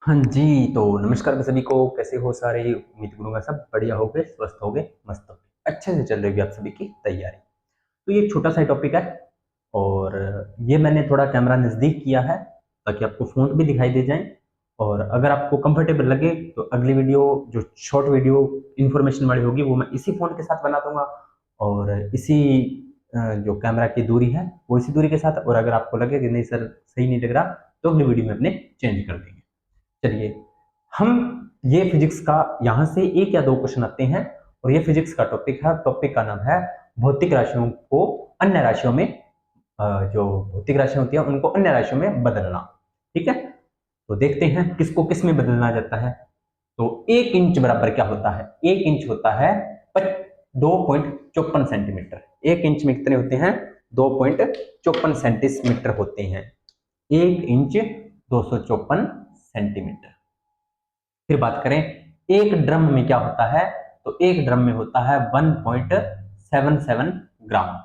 हाँ जी, तो नमस्कार सभी को। कैसे हो सारे? उम्मीद करूंगा सब बढ़िया होगे, स्वस्थ होगे, मस्त होगे, अच्छे से चल रही होगी आप सभी की तैयारी। तो ये छोटा सा टॉपिक है और ये मैंने थोड़ा कैमरा नज़दीक किया है ताकि आपको फ़ॉन्ट भी दिखाई दे जाए। और अगर आपको कंफर्टेबल लगे तो अगली वीडियो, जो शॉर्ट वीडियो इन्फॉर्मेशन वाली होगी, वो मैं इसी फ़ोन के साथ बना दूंगा और इसी जो कैमरा की दूरी है वो इसी दूरी के साथ। और अगर आपको लगे कि नहीं सर सही नहीं लग रहा, तो अगली वीडियो में अपने चेंज कर देंगे। चलिए, हम ये फिजिक्स का यहाँ से एक या दो क्वेश्चन आते हैं और ये फिजिक्स का टॉपिक है। टॉपिक का नाम है भौतिक राशियों को अन्य राशियों में, जो भौतिक राशियां होती हैं उनको अन्य राशियों में बदलना। ठीक है, तो देखते हैं किसको किस में बदलना जाता है। तो 1 इंच बराबर क्या होता है? 1 इंच होता है 2.54 सेंटीमीटर। 1 इंच में कितने होते हैं? 2.54 सेंटीमीटर होते हैं। 1 इंच 254 सेंटीमीटर। फिर बात करें एक ड्रम में क्या होता है, तो एक ड्रम में होता है 1.77 ग्राम।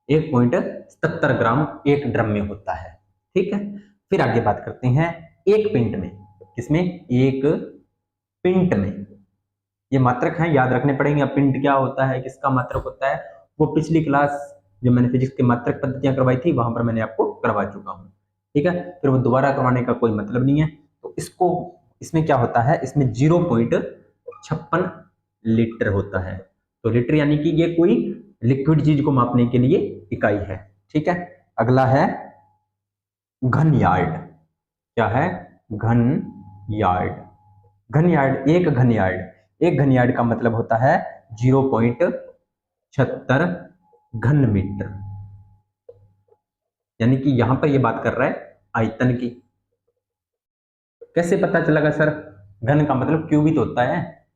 1.77 ग्राम एक ड्रम में होता है। ठीक है, फिर आगे बात करते हैं एक पिंट में। किसमें? एक पिंट में। ये मात्रक हैं, याद रखने पड़ेंगे। अब पिंट क्या होता है, किसका मात्रक होता है, वो पिछली क्लास जो मैंने फिजिक्स की मात्रक पद्धतियां करवाई थी वहां पर मैंने आपको करवा चुका हूँ। ठीक है, फिर वो दोबारा करवाने का कोई मतलब नहीं है। तो इसको, इसमें क्या होता है, इसमें 0.56 लीटर होता है। तो लीटर यानी कि ये कोई लिक्विड चीज को मापने के लिए इकाई है। ठीक है, अगला है घन यार्ड। क्या है? घन यार्ड। घन यार्ड, एक घन यार्ड का मतलब होता है 0.76 घन मीटर। यानी कि यहां पर ये बात कर रहा है आयतन की। कैसे पता चलेगा सर? घन का मतलब क्यूबिक होता है,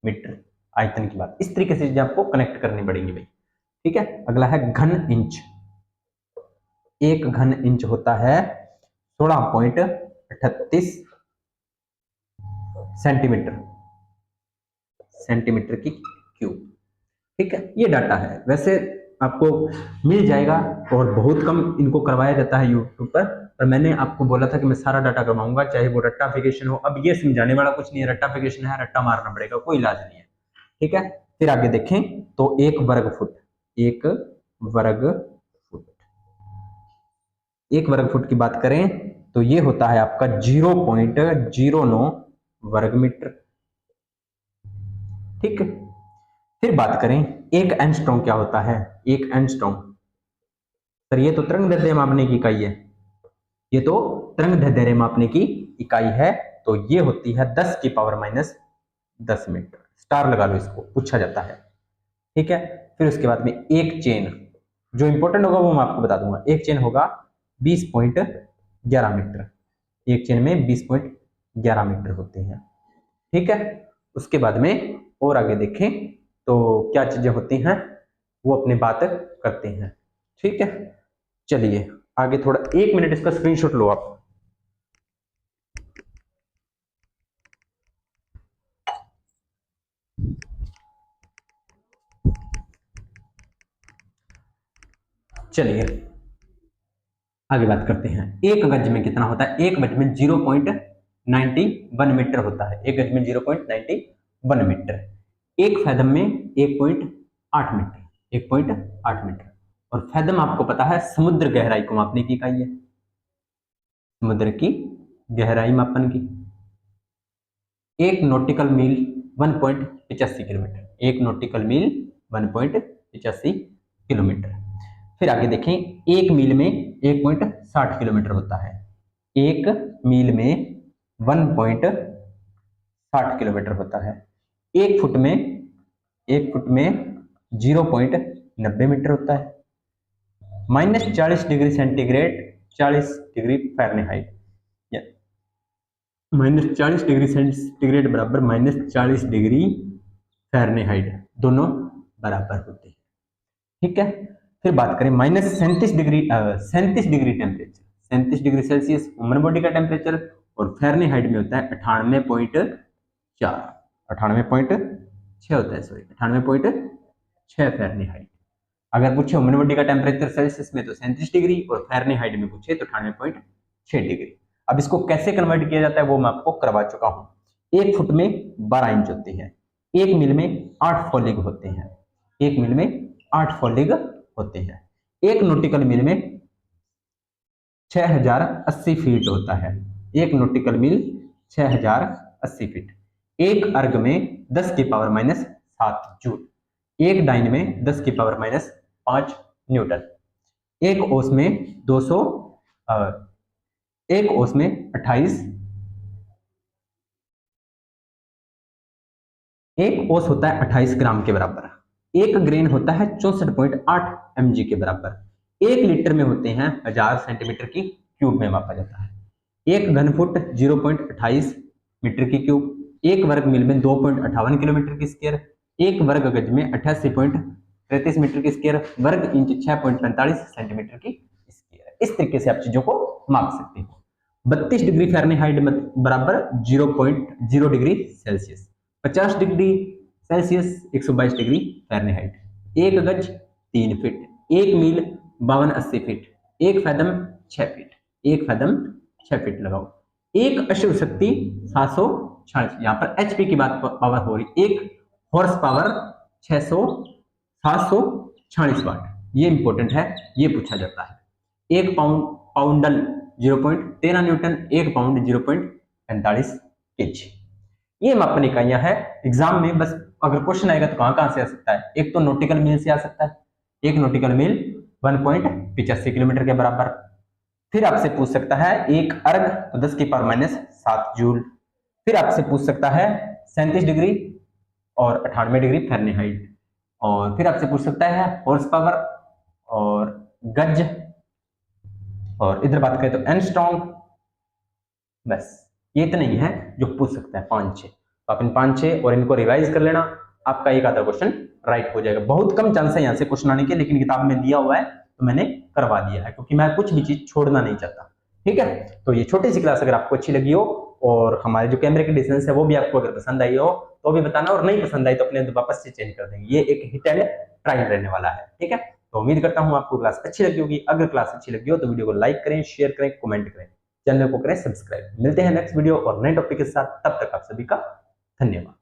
मीटर आयतन की बात। इस तरीके से चीजें आपको कनेक्ट करनी पड़ेंगी भाई। ठीक है, अगला है घन इंच। एक घन इंच होता है 16.38 सेंटीमीटर की क्यूब। ठीक है, ये डाटा है। वैसे आपको मिल जाएगा और बहुत कम इनको करवाया जाता है यूट्यूब पर मैंने आपको बोला था कि मैं सारा डाटा करवाऊंगा, चाहे वो रट्टाफिकेशन हो। अब ये समझाने वाला कुछ नहीं है, रट्टाफिकेशन है, रट्टा मारना पड़ेगा, कोई इलाज नहीं है। ठीक है, फिर आगे देखें तो वर्ग फुट एक वर्ग फुट की बात करें तो ये होता है आपका 0.09 वर्ग मीटर। ठीक है, फिर बात करें एक एंगस्ट्रॉम क्या होता है। एक एंगस्ट्रॉम, सर ये तो तरंग दैर्ध्य मापने की इकाई है। ये तो तरंग दैर्ध्य मापने की इकाई है। तो ये होती है 10⁻10 मीटर। स्टार लगा लो, इसको पूछा जाता है। ठीक है, फिर उसके बाद में एक चेन, जो इंपॉर्टेंट होगा वो मैं आपको बता दूंगा। एक चेन होगा 20.11 मीटर। एक चेन में 20.11 मीटर होते हैं। ठीक है, उसके बाद में और आगे देखें तो क्या चीजें होती हैं वो अपनी बात करते हैं। ठीक है, चलिए आगे थोड़ा 1 मिनट इसका स्क्रीनशॉट लो आप। चलिए आगे बात करते हैं। एक गज में कितना होता है? एक गज में 0.91 मीटर होता है। एक गज में 0.91 मीटर। एक फैदम में 1.8 मीटर। 1.8 मीटर। और फैदम आपको पता है समुद्र गहराई को मापने की इकाई है, समुद्र की गहराई मापन की। एक नॉटिकल मील 1.85 किलोमीटर। एक नॉटिकल मील 1.85 किलोमीटर। फिर आगे देखें, एक मील में 1.60 किलोमीटर होता है। एक मील में 1.60 किलोमीटर होता है। एक फुट में, एक फुट में 0.90 मीटर होता है। -40 degree centigrade, 40 degree Fahrenheit. -40 degree centigrade बराबर -40 डिग्री फ़ारेनहाइट, दोनों बराबर होते हैं। ठीक है, फिर बात करें -37 degree temperature. 37 degree Celsius human body का टेम्परेचर और फ़ारेनहाइट में होता है 98.4। 98.6 होता है, सॉरी 98.6 फ़ारेनहाइट। अगर पूछे ह्यूमन बॉडी का टेम्परेचर सेल्सियस में तो 37 डिग्री और फ़ारेनहाइट में पूछे तो 98.6 डिग्री। अब इसको कैसे कन्वर्ट किया जाता है वो मैं आपको करवा चुका हूं। 1 फुट में 12 इंच होती है, 1 मील में 8 फॉलिग होते हैं, 1 मील में 8 फॉलिग होते हैं, 1 नॉटिकल मील में 6080 फीट होता है, 1 नॉटिकल मील 6080 फीट। 1 अर्ग में 10 की पावर माइनस 7 जूल, 1 डाइन में 10 की पावर माइनस 5 न्यूटन, 1 ओस में 200 1 ओस में 28, 1 ओस होता है 28 ग्राम के बराबर, 1 ग्रेन होता है 64.8 mg के बराबर, 1 लीटर में होते हैं 1000 सेंटीमीटर की क्यूब में मापा जाता है, 1 घन फुट 0.28 मीटर की क्यूब, 1 वर्ग मील में 2.58 किलोमीटर की स्क्वायर, 1 वर्ग गज में 88.33 मीटर की स्क्वायर, वर्ग इंच 6.45 सेंटीमीटर की स्क्वायर। इस तरीके से आप चीजों को माप सकते हो। 32 डिग्री फ़ारेनहाइट बराबर 0.0 degree Celsius, 50 degree Celsius 122 degree Fahrenheit, 1 गज 3 फीट, 1 मील 5280 feet, 1 fathom 6 feet, 1 fathom 6 feet लगाओ, 1 अश्व शक्ति 746, यहाँ पर एचपी की बात पावर हो रही, 1 हॉर्स पावर 746 वाट, ये इंपॉर्टेंट है, ये पूछा जाता है। 1 पाउंडल 0.13 न्यूटन, 1 पाउंड 0.45 केजी, ये मापन इकाइयां है। एग्जाम में बस अगर क्वेश्चन आएगा तो कहां से आ सकता है, एक तो नॉटिकल मील से आ सकता है, एक नॉटिकल मील 1.85 किलोमीटर के बराबर, फिर आपसे पूछ सकता है एक अर्ग तो 10 की पावर माइनस 7 जूल, फिर आपसे पूछ सकता है 37 डिग्री और 98 डिग्री फ़ारेनहाइट, और फिर आपसे पूछ सकता है हॉर्स पावर और गज, और इधर बात करें तो एंगस्ट्रॉम। बस ये इतना ही है जो पूछ सकता है, 5-6, तो आप इन 5-6 और इनको रिवाइज कर लेना, आपका एक आधा क्वेश्चन राइट हो जाएगा। बहुत कम चांस है यहाँ से क्वेश्चन आने के, लेकिन किताब में दिया हुआ है तो मैंने करवा दिया है, क्योंकि मैं कुछ भी चीज छोड़ना नहीं चाहता। ठीक है, तो ये छोटी सी क्लास अगर आपको अच्छी लगी हो और हमारे जो कैमरे की डिस्टेंस है वो भी आपको अगर पसंद आई हो तो भी बताना, और नहीं पसंद आई तो अपने वापस से चेंज कर देंगे। ये एक हिट एंड ट्रायल रहने वाला है। ठीक है, तो उम्मीद करता हूँ आपको क्लास अच्छी लगी होगी। अगर क्लास अच्छी लगी हो तो वीडियो को लाइक करें, शेयर करें, कमेंट करें, चैनल को करें सब्सक्राइब। मिलते हैं नेक्स्ट वीडियो और नए टॉपिक के साथ, तब तक आप सभी का धन्यवाद।